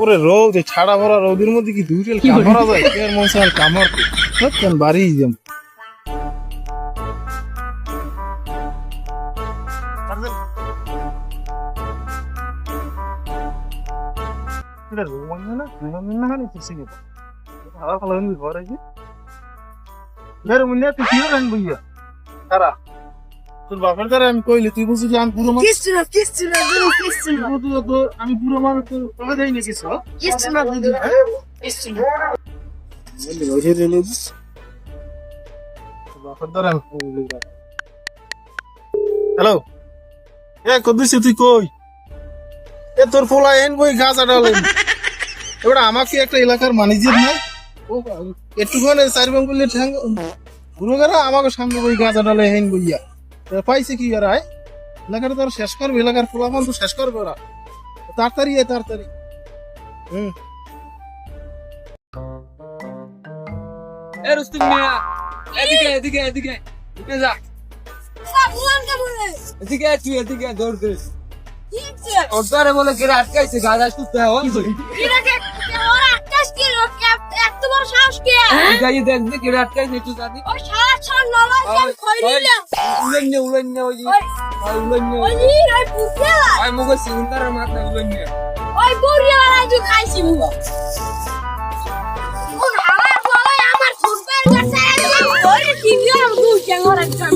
ওরে রোদ এই ছাড়া ভরা রোদের মধ্যে কি দুই রেল কামড়া যায় এর মন সাল কামড় কেন বাড়ি যাম এটা রোমান না রোমান না কিছু নেই হাওয়া ফলান ঘরে কি বের মুন্নে তুই কি রান বইয়া তারা তোর বাপের দ্বারা আমি কইলি তুই বুঝি আমি পুরো কিছু না আমি পুরো মানুষ তোর কথা দেই না কিছু কিছু না দুধু কিছু না ওই রেলে বাপের দ্বারা আমি কইলি হ্যালো এ কদিস তুই কই এ তোর পোলা এন বই গাছ আড়ালেন এবার আমাকে একটা এলাকার ম্যানেজার নাই ও একটুখানে চার বেঙ্গলি ঠ্যাং গুরুগারা আমাকে সামনে বই গাছ আড়ালে হেন বইয়া পাইছে কি আর আয় এলাকাটা তো শেষ করবে এলাকার ফলাফল তো শেষ করবে ওরা তাড়াতাড়ি তাড়াতাড়ি এ রুস্তুম মিয়া এদিকে এদিকে এদিকে এদিকে যা সাবুয়ান কে বলে এদিকে দৌড় দে ঠিক আছে ওটারে বলে কেড়ে আটকাইছে গাছ আসতে হয় এটাকে ওরা আকাশ কি লোক এত বড় সাহস কে গাই দেন যে কেড়ে আটকাইছে একটু জানি ওই সারা ছড় নলা আমি খই নিলাম উলন্য ওই উলন্য ওই ওই পুকেলা আই মগো সিঙ্গারের মাথা উলন্য ওই বুড়িয়া রাজু খাইছি মুগো কোন হালা বলে আমার ফুটবল কাছে ওরে টিভিও আমি দুই ক্যামেরা রাখতাম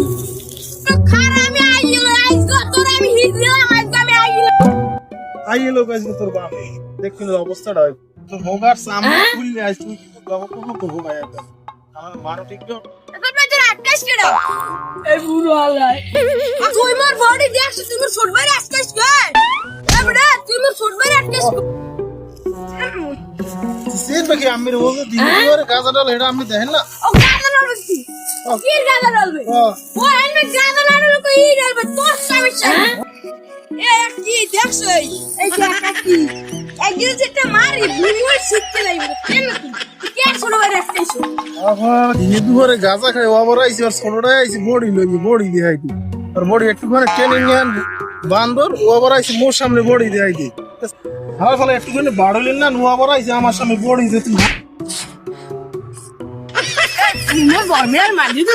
তো খারা আমি আইগো তোর আমি হিট দিলাম আজকে আমি আইয়ে লোক আসবে তোর বাপ দেখুন অবস্থাটা তোর হোগার সামনে খুললে আস তুই বাবা কখন করবো ভাই আমার মারো ঠিক তো তোমরা তোর আকাশ কে দাও এই বুড়ো আলাই তুই মোর বডি দেখছ তুই মোর ফুটবল আকাশ কর এবড়া তুই মোর ফুটবল আকাশ সেন বাকি আমির ও দিনরে গাজা ডাল এটা আমি দেখেন না ও গাদা লড়ছি কি গাদা লড়বে ও এনে গাদা লড়লে কই লড়বে তোর সমস্যা এ কি দেখছ এই যে কি একদিন যেটা মারি বুড়ি শিখতে লাগবে কেন তুই কে ফুটবল আকাশ আবার দিনে দুপুরে গাজা খাই আবার আইছি আর ছোটটাই আইছি বডি লই বডি দেখাই দি আর বডি একটুখানি ট্রেনিং নেন বান্দর ও আবার আইছি মোর সামনে বডি দেখাই দি আমার ফলে একটুখানি বাড়লেন না নো আবার আইছি আমার সামনে বডি দে তুই মোর বর্মের মাঝে তো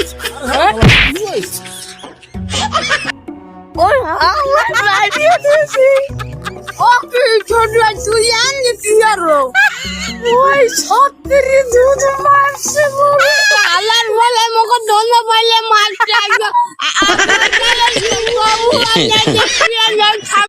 ওর আমার লাইফে দিছি ওকে ছোট তুই আনলি তুই আর ওই সত্যি দুধ মারছে বলে আলার বলে মকে দন্ড পাইলে মারতে আইবা